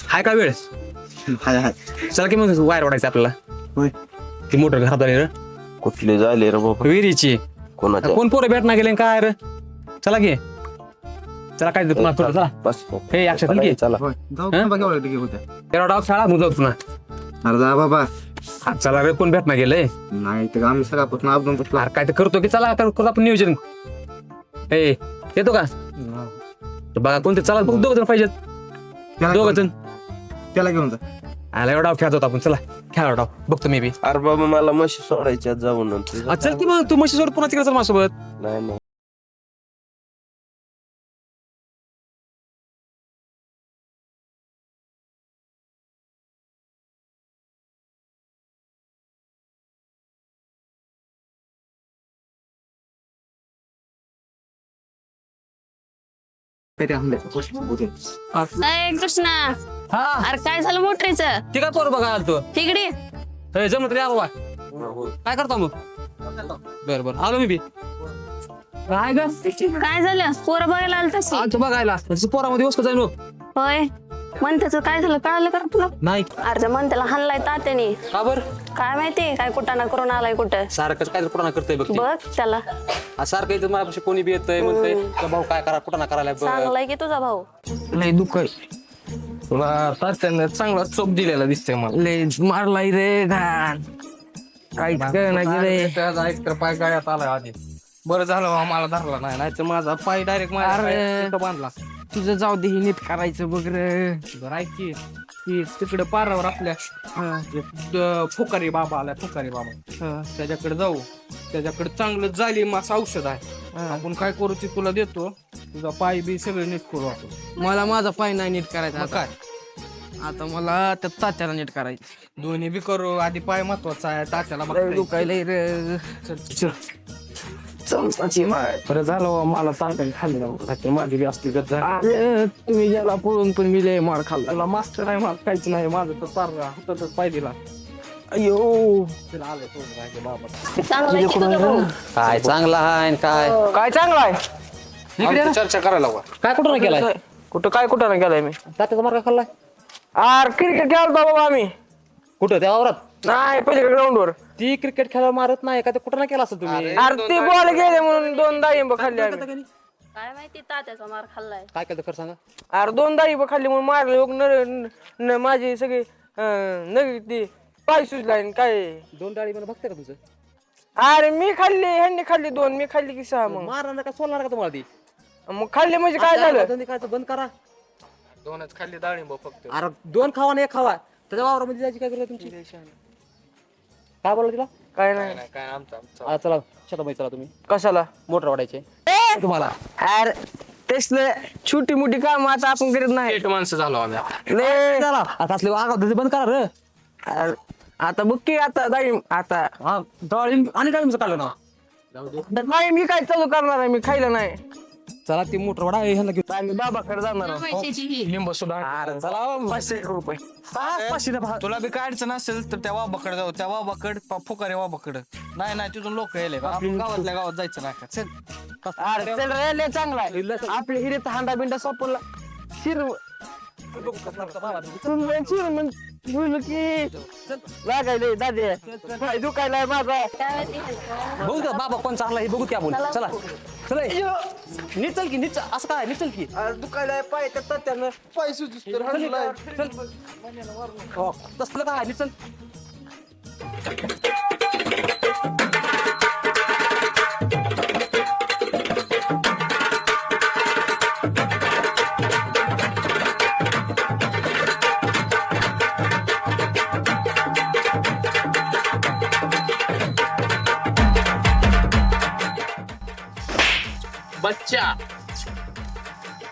हाय का वेळ? हाय हाय. चला की मग वायर ओढायचं आपल्याला. होय. ती मोटर घरात आली रे कुठले झाले रे बाबा? विहिरीची. कोणाच्या? कोण पोरं भेटना गेले काय रे? चला की चला काय पुन्हा चला बस हे अक्षर की चला. तेरा डाव शाळा मग जाऊ पुन्हा. अरे जा बाबा. हा, चला रे कोण भेटना गेलंय? नाही तर आम्ही सगळ्यापासून आपण बसला. अरे काय तर करतो की चला करू आपण नियोजन. ए येतो का? तर बघा कोणते चला बघ दोघ जण पाहिजेत. दोघ जण त्याला घेऊन जा. आला एवढा खेळत होता आपण. चला खेळा डाव बघतो मी बी. अरे बाबा मला म्हशी सोडायच्या जाऊन. चल की मग तू म्हशी सोड पुन्हा तिकडे चल माझ्यासोबत. नाही नाही. अरे कृष्णा, हा अरे काय झालं मोटरीचं? ठीक आहे पोरं बघा आलतो. तिकडे जमलं तरी या बाबा. काय करतो मग? बर बर आलो मी बी. काय ग काय झालं? पोरं बघायला आलं तशी. आलतो बघायला पोरामध्ये वस्क जाईन. होय, म्हणत्याचं काय झालं कळालं का तुला? नाही अरे म्हणत्याला हाणलाय तात्याने. का बर? काय माहिती काय कुटाणा करून आलाय कुठं. सारखं काय पुराणा करतोय बघ ते. बघ त्याला. सारखं इथं माझ्यापाशी कोणी बी येतंय म्हणतंय तुझा भाऊ काय करा कुठं करायला बघ. चांगलाय की तुझा भाऊ. लय दुःख आहे तुला. तात्यानं चांगला चोप दिलेला दिसतोय मला. लय मारलाय रे घाण. काहीच कळना गेलंय. त्याचा एक तर पाय गळ्यात आलाय आधी. बरं झालं बा मला धरला नाही, नाहीतर माझा पाय डायरेक्ट अरे. बांधला. तुझं जाऊ दे हे नीट करायचं बघ रे. बरं ऐक की, ती तिकडे पारावर आपल्या फुकारी बाबा आलाय. फुकारी बाबा त्याच्याकडे जाऊ. त्याच्याकडे चांगलं जाली मास औषध आहे. आपण काय करू ते तुला देतो. तुझा पाय बी सगळे नीट करू आपण. मला माझा पाय नाही नीट करायचा. मग काय आता मला त्या तात्याला नीट करायचं. दोन्ही बी करू. आधी पाय महत्वाचा आहे. तात्याला लय बघता दुखायलंय रे. येईल. चमचाची माय. बरं झालं बा, मला तात्याने खाल्लं. माझी बी असली गत झाली. अरे तुम्ही गेला पळून पण मी लय मार खाल्ला. तुला मास्टर आहे मला काहीच नाही. माझं तर पार हातातच पाय दिला. अयो तिला आलं तो राहायचं बाबा. चांगलाय की तुझा भाऊ. काय चांगला आहे काय काय चांगला आहे. आमची चर्चा करायला हवा. काय कुठं नाही केलाय? कुठं नाही गेलाय मी. तात्याचा मार्ग खाल्लाय अरे क्रिकेट खेळतो बाबा आम्ही. कुठं त्या वावरात? नाही पहिले ग्राउंडवर. ती क्रिकेट खेळायला मारत नाही का? ते कुठं नाही केला असं तुम्ही? अरे ते बॉल गेले म्हणून 2 डाळिंब खाल्ली आम्ही. काय माहिती तात्याचा मार खाल्लाय. काय केलं खरं सांगा. अरे 2 डाळिंब खाल्ली म्हणून मारले. माझी सगळी नवी ती पाय सुजलाय काय. 2 डाळी मला बघते का तुझं? अरे मी खाल्ली ह्यांनी खाल्ली 2 मी खाल्ली की 6 मग. मारणार का सोडणार का तुम्हाला ती? मग खाल्ली म्हणजे काय झालं. धंदे करायचं बंद करा. 2च खाल्ली डाळिंब फक्त. अरे 2 खावा आणि 1 खावा. त्याच्या वावरामध्ये जायची काय करत तुमची? काय बोलला तिला? काय नाही. काय आमचा आ, चला शताबाई चला तुम्ही कशाला. मोटर वाढायचे तुम्हाला. अरे तसलं छोटी मोठी काम आता आपण करीत नाही. माणसं झालो आम्ही. लय. चला आता असले वाघ बंद करा रे. अरे, आता बघ की आता डाळिंब आता हा डाळिंब आणि डाळिंबचं काढलं ना. नाही मी काय चालू करणार आहे. मी खायला नाही. चला ती मोटर वाढा ह्याला घेऊन. आम्ही बाबाकडे जाणार आहोत. पैशाची ही. लिंब सुद्धा. अरे चला 500 रुपये. 500 ना तुला बी काय अडचण असेल तर त्या वाबाकडे जाऊ. त्या वाबाकड फुकारे वाबाकडे. नाही तिथून लोक यायले. आपण गावातल्या गावात जायचं नाही का. चल. अरे चल रे लय चांगला आहे. आपल्या हिरीत हांडा बिंडा सापडला. शिर बोल की लागायले दादे. पाय दुखायलाय माझा. काय माहिती ह्यांचं. बघू का बाबा कोण चांगला हे बघू की आपण. चला चला नीट चल की नीट असं काय नीट चल की. दुखायलाय पाय त्या तात्यानं पाय सुजूस तर हाणलाय. हो तसलं काय नीट चल.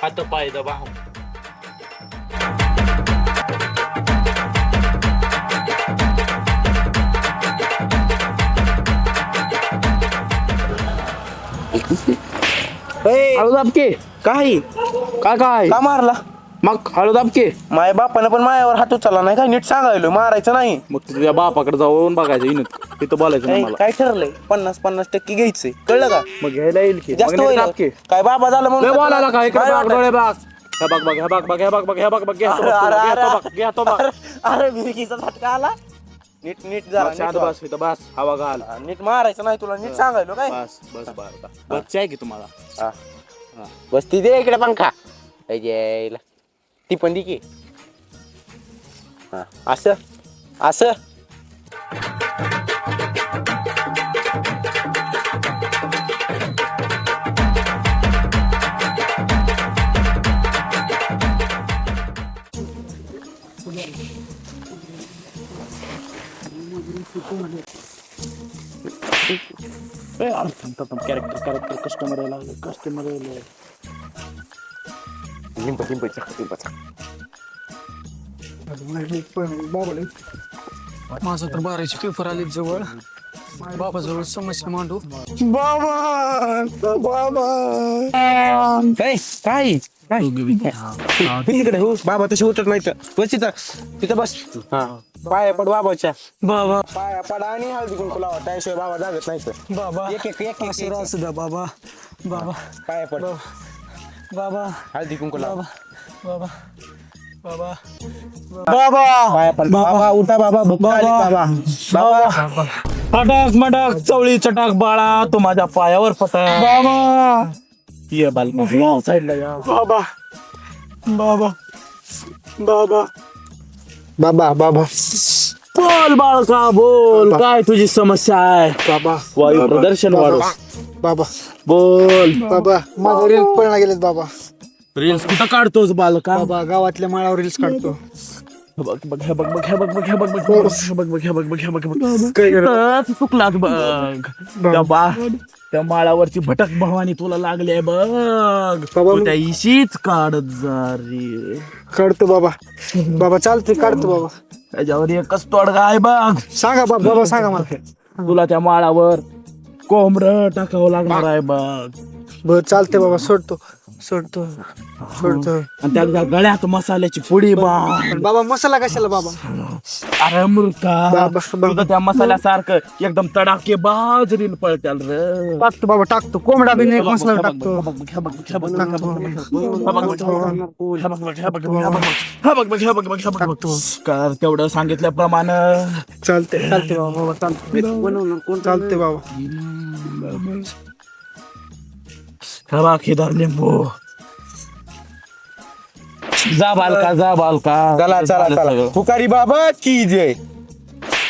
हात पाय दबा. हळू दाबके काही काय काय का मारला मग हळू दाबके. माझ्या बापानं पण मायावर हात उचलला नाही काय नीट सांगायलो मारायचं नाही. मग तुझ्या बापाकडे जाऊन बघायचं येईन तिथं बोलायचं नाही मला. काय ठरलंय 50-50% घ्यायचंय कळलं का मग घ्यायला येईल की जास्त मग होईल टाक की. काय बाबा झालं लय म्हणून बोलायला काय इकडे काय बघ, वाटत? डोळे बघ. हे बघ बघ हे बघ बघ हे बघ बघ हे बघ बघ घे तो बघ, अरे, तुला, अरे, घे तो बघ, घे तो बघ. अरे भिरकीचा झटका आला नीट नीट जरा शांत नीट बस इथं बस हवा घाल. वाग. नीट मारायचं नाही तुला नीट सांगायलो काय बस बस बस बच्चा आहे की तुम्हाला. बस ती दे इकडे पंखा यायला ती पण दे की हा, असं असं कॅरेक्टर कस्टमर यायला कस्टमर यायला. लिंब लिंबाचा माझं तर बाराची पेपर आले जवळ बाबाजवळ समस्या मांडू. काय इकडे हो बाबा तशी उठत नाही तर बस तिथं तिथं बस हा पाया पड बाबाच्या बाबा पाया पडा आणि हळदी कुंकू लावा त्याशिवाय बाबा जागत नाही तर बाबा एक एक एक असं राहू द्या बाबा. बाबा पाया पड बाबा हळदी कुंकू लावा बाबा बाबा पाया पड बाबा उठा बाबा भूक आली बाबा बाबा फटाक मटाक चवळी चटाक बाळा तू माझ्या पायावर पटाक. बाबा ये बाल साईडला या. बाबा बाबा बाबा बाबा बाबा बोल बाळका बोल काय तुझी समस्या आहे. बाबा वायू प्रदर्शन वाढव. बाबा बोल बाबा माझं रील्स पळणा गेलेत बाबा. रील्स कुठं काढतोस बालका. बाबा गावातल्या माळावर रील्स काढतो. बघ बघ हे बघ बघ हे बघ बघ हे बघ बघ हे बघ बघ हे बघ बघ हे बघ बघ चुकलाच बघ त्या माळावरची भटक भवानी तुला लागली बघ. तू त्या इशीच काढत जा रे. काढतो बाबा. बाबा चालते काढतो बाबा. त्याच्यावर एकच तोडगा आहे बघ. सांगा बाबा बाबा सांगा मला. तुला त्या माळावर कोंबड टाकावं लागणार आहे बघ. बर चालते बाबा सोडतो सोडतो सोडतो. आणि त्या गळ्यात मसाल्याची पुडी बघ. पण बाबा मसाला कशाला बाबा. अरे मूर्खा बाबा, बाबा. तुझं त्या मसाल्यासारखं एकदम तडाके बाजरीन पळत्याल रे. टाकतो बाबा टाकतो कोंबडा बी नाही मसाला टाकतो. कर तेवढं सांगितल्याप्रमाणे. चालते चालते बाबा बाबा चालते चालते बाबा. खिदार लिंबू जा बालका जा बालका. चला चला चला पुकारी बाबा की जय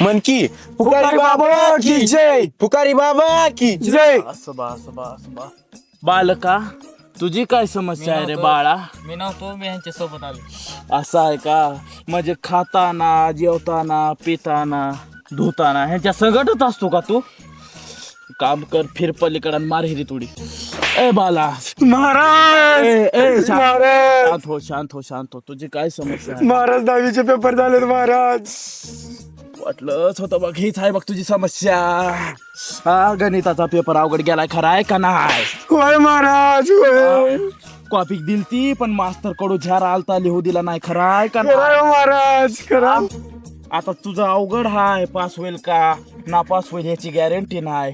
मन की पुकारी बाबा की जय पुकारी बाबा की जय बालका तुझी काय समस्या आहे रे बाळा. मी नव्हतो मी यांच्या सोबत आलो. असं आहे का. म्हणजे खाताना जेवताना पिताना धुताना ह्यांच्या सगटच असतो का तू. काम कर फिर पलीकडे मार हिरी तुडी. ए बाला महाराज शांत हो शांत हो शांत हो. तुझी काय समस्या आहे. महाराज दहावीचे पेपर झाले महाराज. वाटलंच होतं बघ हीच आहे बघ तुझी समस्या. हा गणिताचा पेपर अवघड गेलाय खरा आहे का नाही. होय महाराज होय. कॉपी दिलती पण मास्तर कडू झ्यार आलता लिहू दिला नाही खरा आहे का नाही. खरं महाराज खरं. आता तुझं अवघड हाय पास होईल का नापास होईल याची गॅरंटी नाही.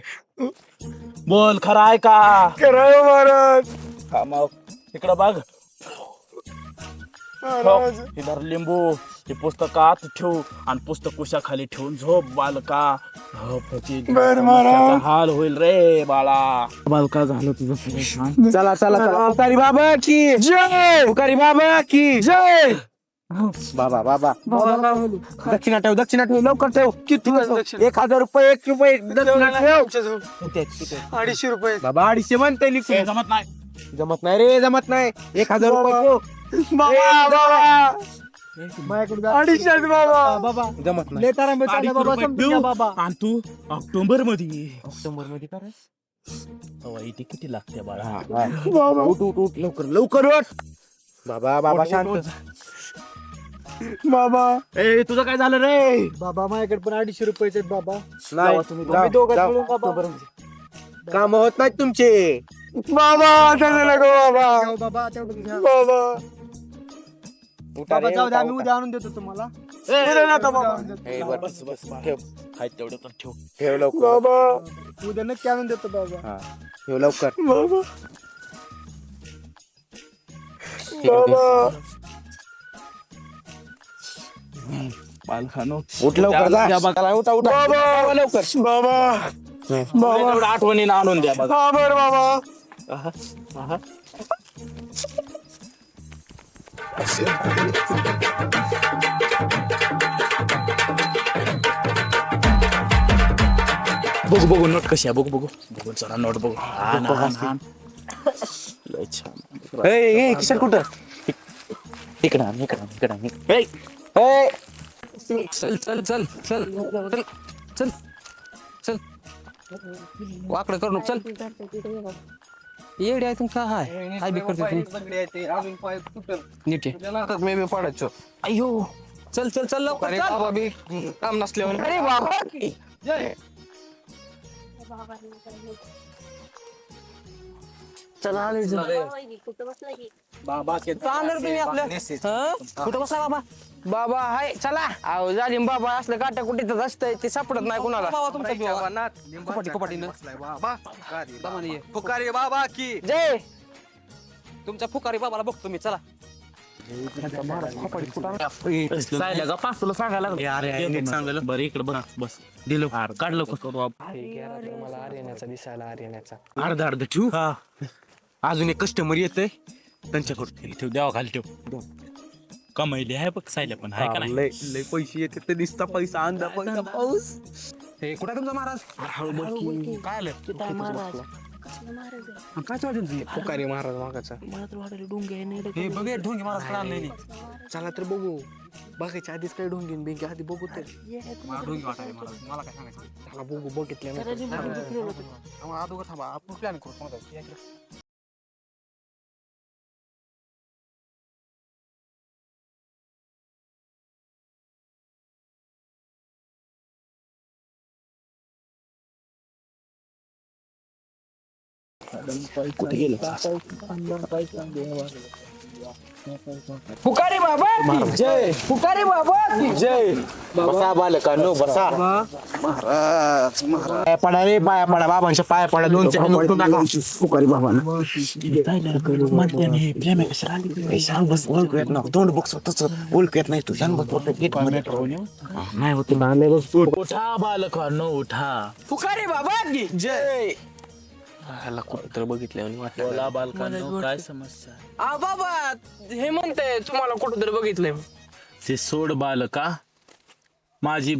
बोल खरा आहे का. खरं महाराज. हा मग इकडं बघ. महाराज इधर लिंबू हे पुस्तकात ठेवू आणि पुस्तक कुशाखाली ठेवून झोप बालका. बर महाराज. हाल होईल रे बाळा. बालका झालं तुझं परेशान. चला चला चला पुकारी बाबा की जय पुकारी बाबा की जय बाबा बाबा दक्षिणा ठेव लवकर ठेव किती 1000 रुपये 1 रुपये दक्षिणा ठेव. 250 रुपये. बाबा 250 म्हणते लिखून जमत नाही. जमत नाही रे जमत नाही 1000 रुपये ठेव. बाबा माझ्याकडे 250 बाबा. बाबा जमत नाही लेतारा अडीचशे रुपये देऊ. आणि तू ऑक्टोबर मध्ये ऑक्टोबर मध्ये काय इथे किती लागते बाळा? उठ उठ उठ लवकर लवकर उठ. बाबा बाबा शांत. बाबा ए तुझं काय झालं रे? बाबा माझ्याकडे पण 250 रुपयाचे आहेत बाबा. नाही आम्ही दोघं मिळून बाबा. काम होत नाहीत तुमचे. बाबा तसं नको बाबा. बाबा तेवढं घ्या. बाबा उठा बाबा रे, जाऊ द्या, उठा, आम्ही उठा. उद्या आणून देतो तुम्हाला. उद्या नका बाबा. ए, बस बस ठेव. हाय तेवढं तर ठेव. ठेव लवकर बाबा. उद्या नक्की आणून देतो बाबा. हा ठेव लवकर बाबा. बाबा बालखानो उठ लवकर जा. द्या बघा. उठा उठा बाबा लवकर. बाबा तेवढं आठवणीनं आणून द्या बघा. हा बर बाबा. बघू बघू नोट कशी आहे. बघू बघू जरा नोट बघू. लय छान. ए किशन कुठं? इकडं आण, इकडं आण, इकडं आण. ए चल चल चल चल चल चल चल वाकडं करू नको, चल. येडे आहे तुमचा हाय काय बी करतो तुम्ही. नीट आहे. मी बी पडायचो. अयो चल चल चल लवकर अरे चल. बाबा बी काम नसल्यावर. अरे बाबा जय. चला आले कुठं बसला की चालणार तुम्ही आपल्या हं? कुठं बसा बाबा. बाबा हाय चला. अहो जालिम बाबा असलं काटा कुठे असतंय ते सापडत नाही कुणाला. फुकारी बाबा की जय तुमच्या फुकारी बाबाला बघतो मी. चला सायला का पाच तुला सांगायला लागलं. बरं इकडे बघ बस दिलं काढलं कसं मला आर्यण्याचा दिसायला आर्यण्याचा. अर्धा अर्ध ठेवू. अजून एक कस्टमर येतंय त्यांच्याकडून ठेव द्यावा खाली ठेव. कमाईली आहे बघ सायला पण आहे का नाही? लय लय पैसे येते ते दिसता पैसा अंदा पैसा पाऊस. हे कुठे तुमचा महाराज? काय आलं कसलं महाराज आहे? काय वाटेल फुकारी महाराज मागाचा. मला तर वाटलं डोंगे आहे, नाही हे बघ ढोंगी महाराज कळालं नाही. चला तर बघू. बघायच्या आधीच काय ढोंगीन बिंगी आधी बघू तर. मला काय सांगायचं. चला बघू बघितल्या अगोदर थांबा आपण प्लॅन करू. कुठे गेलं? फुकारी बाबा की जय. फुकारी बाबा की जय. बसा बालकांनो बसा. महाराज पाया पडा रे. पाया पडा बाबांच्या पाया पडा. 2 चरण उठून टाका. फुकारी बाबा ओळखू येत ना. तोंड बघ तसं ओळखू येत नाही. तू छान बघ गेट नाही होत ना. उठा बालकांनो उठा. फुकारी बाबा की जय. कुठं बघितलं बोला बालकांनो काय समस्या? बाबा हे म्हणते तुम्हाला कुठं तरी बघितलंय. ते सोड बालका. माझी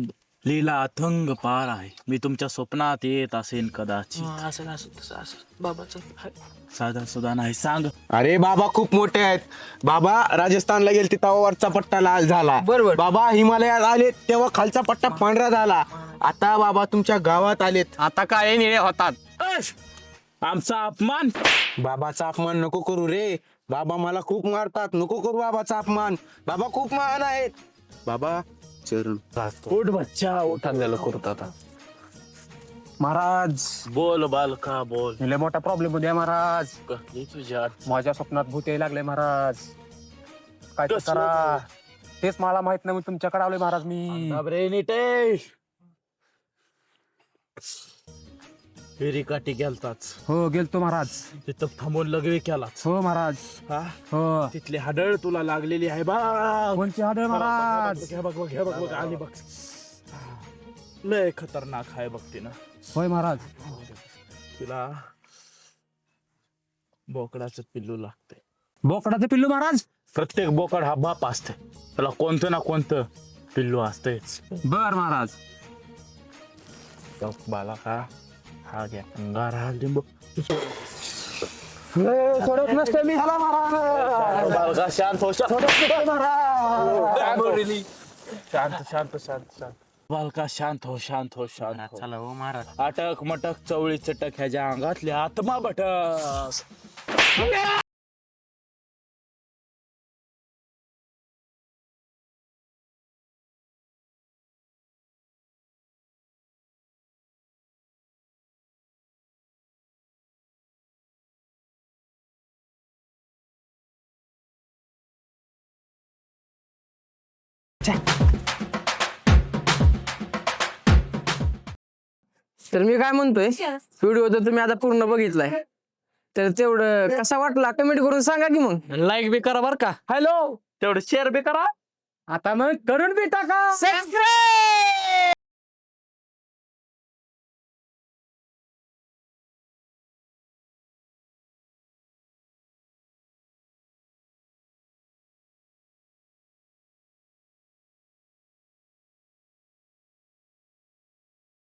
लीला अथंग पार आहे. मी तुमच्या स्वप्नात येत असेन कदाचित. साधा सुद्धा नाही. सांग. अरे बाबा खूप मोठे आहेत. बाबा राजस्थानला गेले तेव्हा वरचा पट्टा लाल झाला. बरोबर. बाबा हिमालयात आले तेव्हा खालचा पट्टा पांढरा झाला. आता बाबा तुमच्या गावात आलेत. आता काय निळे होतात. आमचा अपमान. बाबाचा अपमान नको करू रे. बाबा मला खूप मारतात. नको करू बाबाचा अपमान. बाबा खूप महान आहेत. बाबा चरण उठ बच्चा उठ. करत आता महाराज. बोल बालका बोल. लय मोठा प्रॉब्लेम होत्या महाराज. कसली तुझ्या माझ्या स्वप्नात भूत यायला लागले महाराज. काय ते कसलं करा तेच मला माहित नाही. तुमच्याकडे आलोय महाराज मी. रे नितेश फेरी काठी गेलताच. हो गेलतो महाराज. तिथं थांबून लगवे केलाच. हो महाराज. हा हो तिथली हाडळ तुला लागलेली आहे बा. कोणची हाडळ महाराज? हे बघ बघ हे बघ बघ आली बघ. लय खतरनाक आहे बघ तिनं. होय महाराज. तिला बोकडाचं पिल्लू लागते. बोकडाचं पिल्लू महाराज? प्रत्येक बोकड हा बाप असते. त्याला कोणतं ना कोणतं पिल्लू असतेच. बर महाराज. बाला का हा घ्या अंगार हा लिंबू. सोडत नसते मी ह्याला महाराज. बालका शांत हो. शांत शांत शांत शांत. बालका शांत हो शांत हो शांत हो. चला हो महाराज. अटक मटक चवळी चटक ह्याच्या अंगातले आत्मा भटक. तर मी काय म्हणतोय, व्हिडिओ तर तुम्ही आता पूर्ण बघितलाय, तर तेवढं कसा वाटला कमेंट करून सांगा की मग. लाईक बी करा बर का. हॅलो, तेवढं शेअर बी करा. आता मग करून बी टाका सबस्क्राईब.